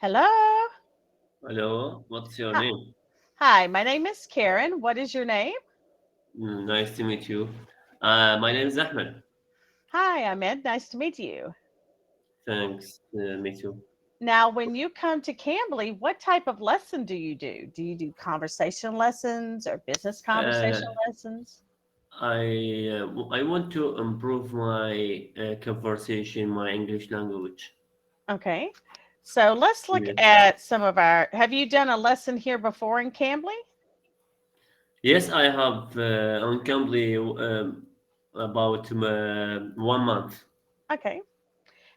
Hello. Hello, what's your Hi, name? hi, my name is Karen. What is your name? Nice to meet you. My name is Ahmed. Hi, Ahmed. Nice to meet you. Thanks, me too. Now, when you come to Cambly, what type of lesson do you do? Do you do conversation lessons or business Uh, conversation lessons? I want to improve my conversation, my English language. Okay. So let's look Yes. at some of our. Have you done a lesson here before in Cambly? Yes, I have on Cambly about 1 month. Okay.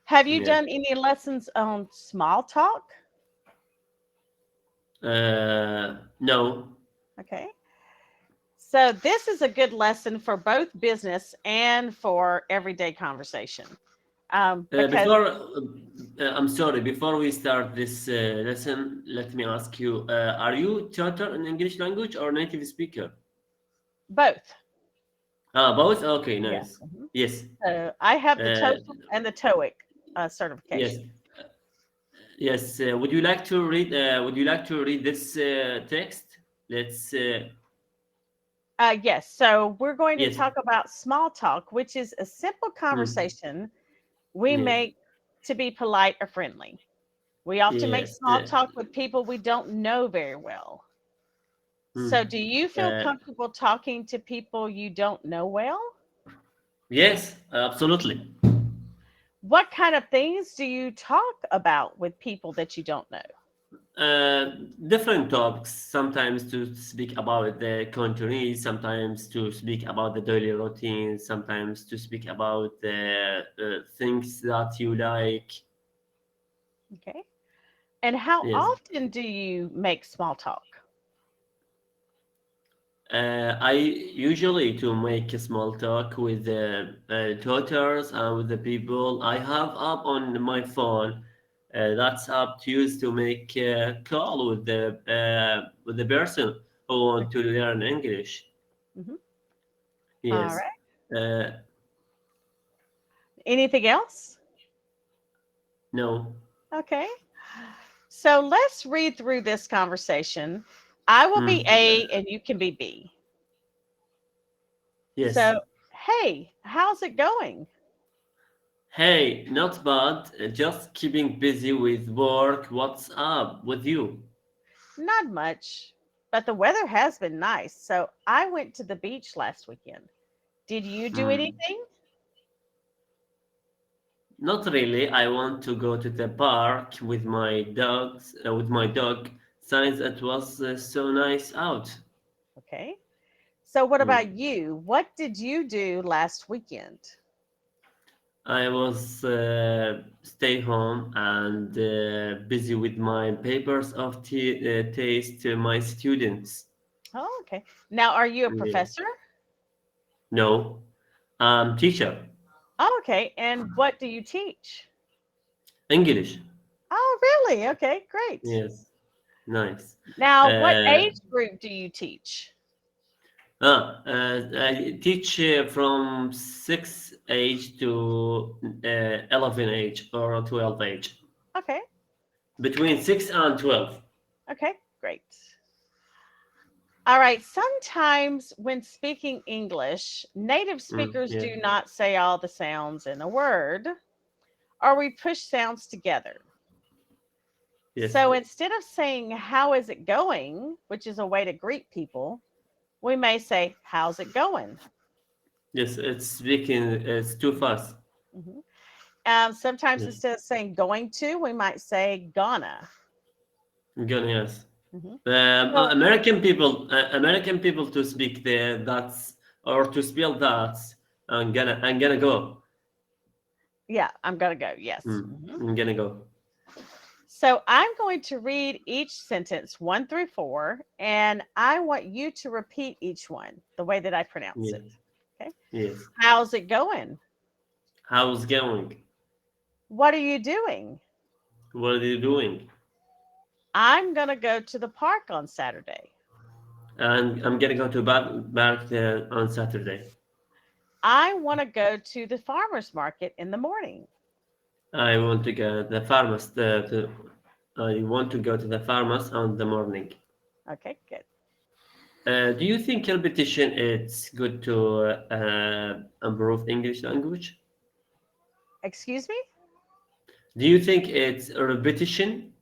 Have you Yes. done any lessons on small talk? No. Okay. So this is a good lesson for both business and for everyday conversation. Because I'm sorry. Before we start this lesson, let me ask you: Are you tutor in English language or native speaker? both. Both. Okay, Yeah. nice. Mhm. Yes. So I have the Uh, TOEFL and the TOEIC yes. certification. Yes. Would you like to read? Would you like to read this text? Let's. Yes. So we're going to Yes. talk about small talk, which is a simple Hmm. conversation we Yes. make to be polite or friendly. We often make Yes. small talk with people we don't know very well. So, Hmm. do you feel Uh, comfortable talking to people you don't know well? yes. Absolutely. What kind of things do you talk about with people that you don't know? uh, Different topics, sometimes to speak about the country, sometimes to speak about the daily routine, sometimes to speak about the things that you like. Okay. And how Yes. often do you make small talk? I usually to make a small talk with the tutors and with the people I have up on my phone. That's up to use to make a call with the person who want to learn English. Mhm. All Yes. right. Uh, Anything else? no. Okay. So let's read through this conversation. I will be Hmm. A and you can be B. Yes. So, hey, how's it going? Hey, not bad. Just keeping busy with work. What's up with you? Not much, but the weather has been nice. So, I went to the beach last weekend. Did you do Hmm. anything? Not really. I want to go to the park with my dog, since it was so nice out. Okay. So, what Hmm. about you? What did you do last weekend? I was stay home and busy with my papers of taste to my students. Oh, okay. Now, are you a Yeah. professor? No, teacher, Oh, okay. And what do you teach? English. Oh, really? Okay, great. Yes, nice. Now, what Uh, age group do you teach? I teach from 6 age to 11 age or 12 age, Okay, between 6 and 12. okay, great. All right. Sometimes when speaking English, native speakers Yeah. do not say all the sounds in a word, or we push sounds together. Yes. So instead of saying, how is it going, which is a way to greet people, we may say, how's it going? Yes. It's speaking. It's too fast. Mhm. Sometimes Yes. instead of saying going to, we might say gonna. Gonna yes. Mhm. So, American people to speak the that's or to spell that. I'm gonna go. yeah, I'm going to go. Yes. Mm, Mhm. I'm gonna go. So I'm going to read each sentence 1 through 4, and I want you to repeat each one the way that I pronounce Yeah. it. Okay. Yes. How's it going? How's going? What are you doing? What are you doing? I'm going to go to the park on Saturday. And I'm gonna go to back on Saturday. I want to go to the farmer's market in the morning. I want to get the farmers to. I want to go to the pharmacy in the morning. Okay, good. Do you think repetition is good to improve English language? Excuse me? Do you think it's repetition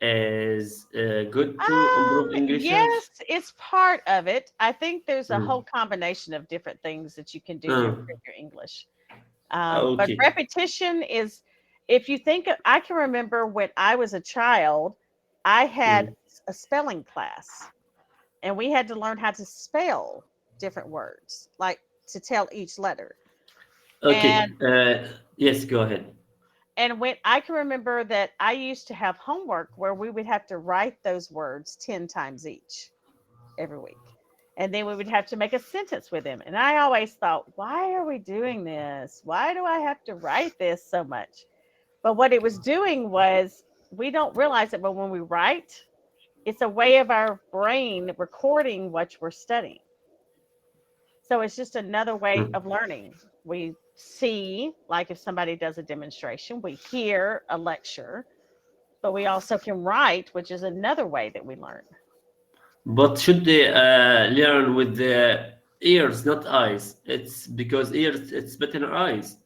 is good to improve English language? Yes, it's part of it. I think there's a whole Mm. combination of different things that you can do to Uh, improve your English. But okay. repetition is, if you think, I can remember when I was a child, I had Mm. a spelling class and we had to learn how to spell different words, like to tell each letter. Okay. And Yes, go ahead. when I can remember that I used to have homework where we would have to write those words 10 times each every week. And then we would have to make a sentence with them. And I always thought, why are we doing this? Why do I have to write this so much? But what it was doing was, we don't realize it, but when we write, it's a way of our brain recording what we're studying. So it's just another way Mm. of learning. We see, like if somebody does a demonstration, we hear a lecture, but we also can write, which is another way that we learn. But should they learn with the ears, not eyes? It's because ears, it's better than eyes.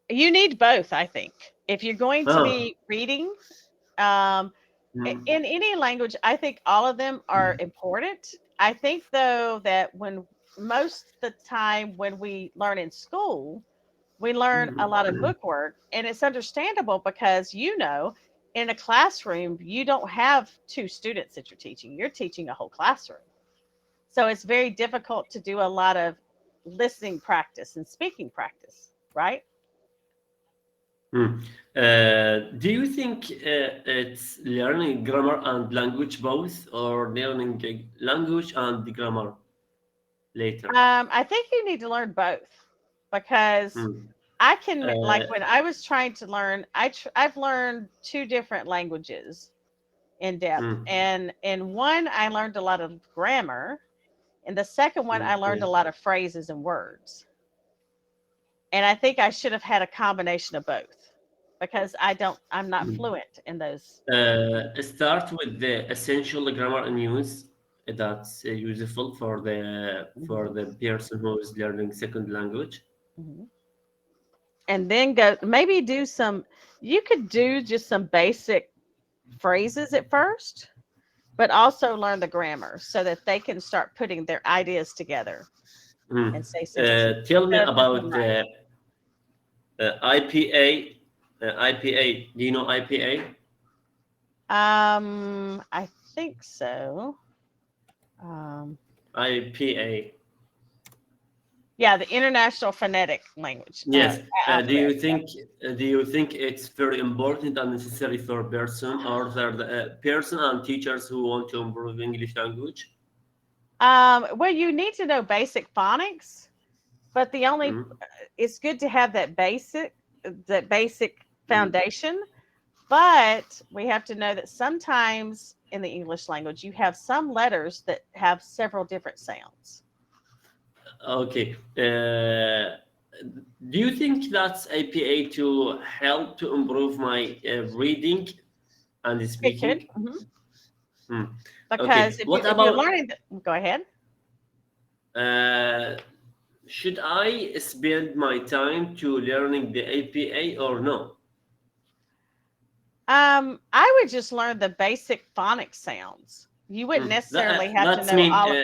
You need both, I think. If you're going to Ah. be reading, um, Mm. in any language, I think all of them are important. I think, though, that when most of the time when we learn in school, we learn a lot of book work, and it's understandable because, in a classroom, you don't have two students that you're teaching, you're teaching a whole classroom. So it's very difficult to do a lot of listening practice and speaking practice, right? Hmm. Do you think it's learning grammar and language both, or learning language and the grammar later? I think you need to learn both because Hmm. I can, like Uh, when I was trying to learn, I've learned two different languages in depth, hmm. and in one I learned a lot of grammar, and the second one I learned a Okay. lot of phrases and words. And I think I should have had a combination of both because I'm not fluent in those. Start with the essential grammar and use that's useful for Mhm, the person who is learning second language. mhm. And then go, maybe do some, you could do just some basic phrases at first, but also learn the grammar so that they can start putting their ideas together Hmm. and say sentences Tell me instead of just about memorize. IPA. IPA. Do you know IPA? I think so. Um, IPA. yeah, the International Phonetic Language Yes. Do Alphabet. you think it's very important and necessary for person or for the person and teachers who want to improve English language? Well, you need to know basic phonics, but the only Mm. it's good to have that basic Mm. foundation. But we have to know that sometimes in the English language, you have some letters that have several different sounds. Okay. Do you think that's IPA to help to improve my reading and It could, speaking? mhm, Hmm. because Okay. if What you're about learning, go ahead. uh, should I spend my time to learning the APA or no? I would just learn the basic phonics sounds. You wouldn't Hmm. necessarily have to That's know mean all of.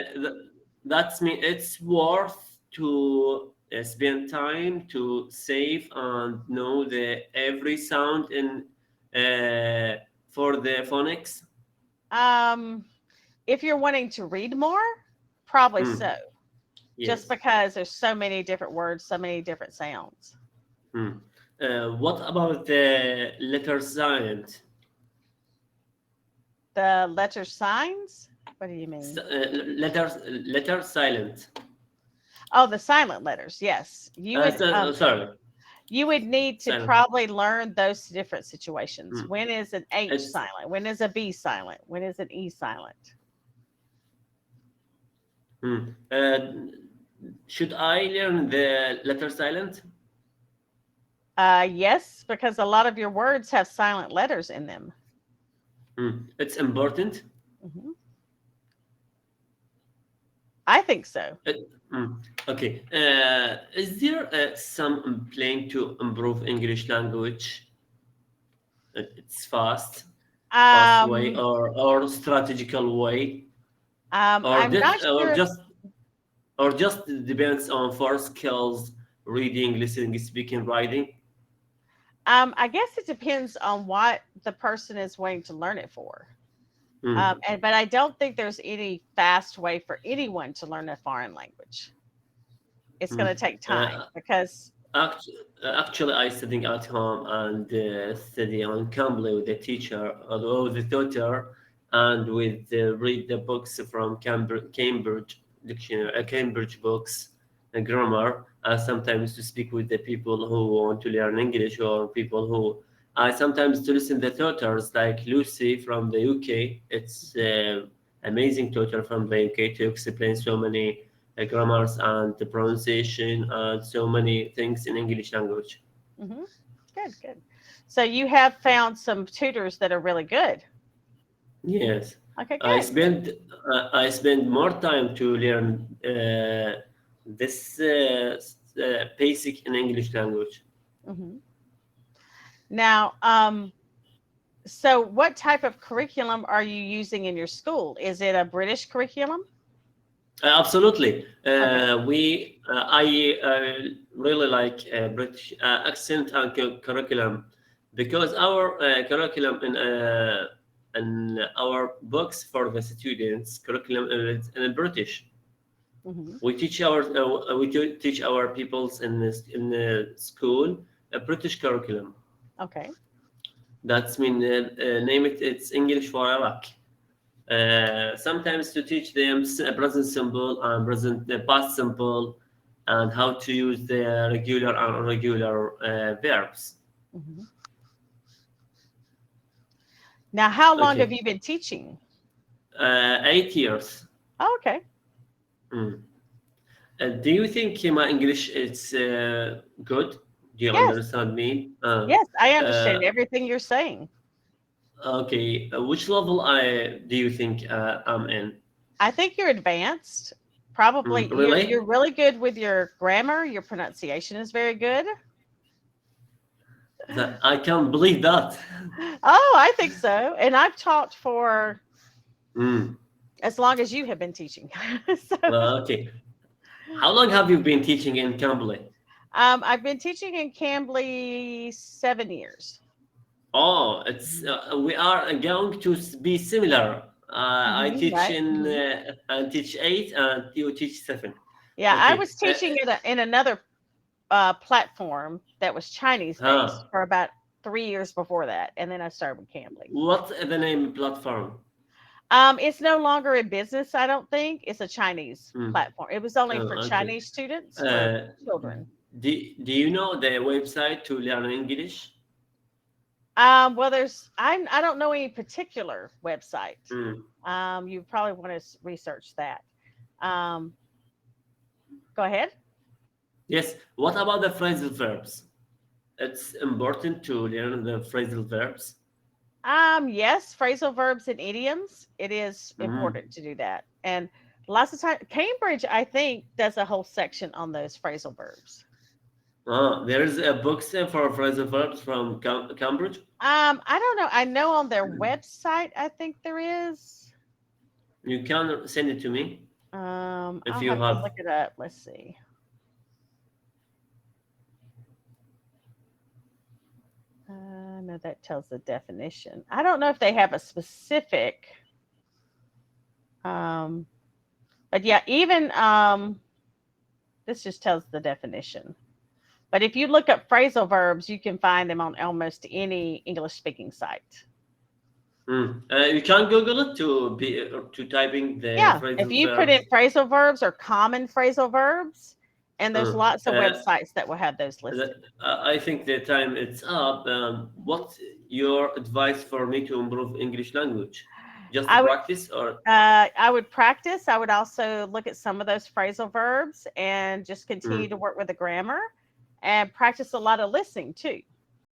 that's mean it's worth to spend time to save and know the every sound in for the phonics. Um, if you're wanting to read more, probably Hmm. so. Just Yes. because there's so many different words, so many different sounds. Hmm. What about the letter silent? The letter signs. What do you S- mean? uh, letter silent. Oh, the silent letters. Yes, Sorry, you would need to silent. probably learn those different situations. Hmm. When is an H It's silent? When is a B silent? When is an E silent? hmm. Should I learn the letter silent? Yes, because a lot of your words have silent letters in them. It's important. Hmm. I think so. Uh, okay. Is there some plan to improve English language? It's fast way, Um, or strategical way, or I'm this, not sure. or just depends on four skills: reading, listening, speaking, writing. I guess it depends on what the person is wanting to learn it for. Mm. And but I don't think there's any fast way for anyone to learn a foreign language. It's going Mm. to take time Uh, because. Actually, I studying at home and study on Cambly with the teacher, or the tutor, and with read the books from Cambridge dictionary, Cambridge books, grammar, and sometimes to speak with the people who want to learn English, or people who I sometimes to listen the tutors like Lucy from the UK. It's amazing tutor from the UK to explain so many grammars and the pronunciation and so many things in English language. Hmm. Good, good. So you have found some tutors that are really good. Yes, Okay, I good, good. spend I spend more time to learn this basic in English language. Hmm. Now, so what type of curriculum are you using in your school? Is it a British curriculum? Absolutely. Okay. I really like British accent and curriculum, because our curriculum in our books for the students curriculum is in British. Hmm. We teach our peoples in the school a British curriculum. Okay. That's mean name it. It's English for Iraq. Sometimes to teach them present simple and present past simple, and how to use the regular and irregular verbs. Hmm. Now, how long have Okay, you been teaching? 8 years. Oh, okay. Mm. Do you think my English is good? Do you Yes. understand me? Yes, I Uh, understand everything you're saying. okay, which level I do you think I'm in? I think you're advanced. Probably you're Really? really good with your grammar. Your pronunciation is very good. That I can't believe that. Oh, I think so. And I've taught for Mm. as long as you have been teaching. So, Okay. How long have you been teaching in Cambly? I've been teaching in Cambly 7 years. Oh, it's Mhm. we are going to be similar. I Mhm, teach right. in Mhm. and teach 8, and you teach 7. Yeah, I Okay. was teaching in another platform that was Chinese based Huh. for about 3 years before that, and then I started with Cambly. What the name platform? It's no longer in business, I don't think. It's a Chinese Hmm. platform. It was only for Okay. Chinese students, for Uh, children. do you know the website to learn English? Well, I don't know any particular website. Hmm. You probably want to research that. Um, go ahead. Yes. What about the phrasal verbs? It's important to learn the phrasal verbs. Yes, phrasal verbs and idioms. It is Mm. important to do that. And lots of time, Cambridge, I think, does a whole section on those phrasal verbs. There is a book for phrasal verbs from Cambridge. I don't know. I know on their website, I think there is. You can send it to me if I'll you have to have. look it up. Let's see. No, that tells the definition. I don't know if they have a specific, um, but yeah, even this just tells the definition. But if you look up phrasal verbs, you can find them on almost any English speaking site. You can Google it to be to typing the Yeah, if phrasal you put in verbs. phrasal verbs or common phrasal verbs, and there's Uh, lots of uh, websites that will have those listed. I think the time it's up. Mhm. What's your advice for me to improve English language? Just to I would practice, or I would practice. I would also look at some of those phrasal verbs and just continue to mm, work with the grammar and practice a lot of listening too.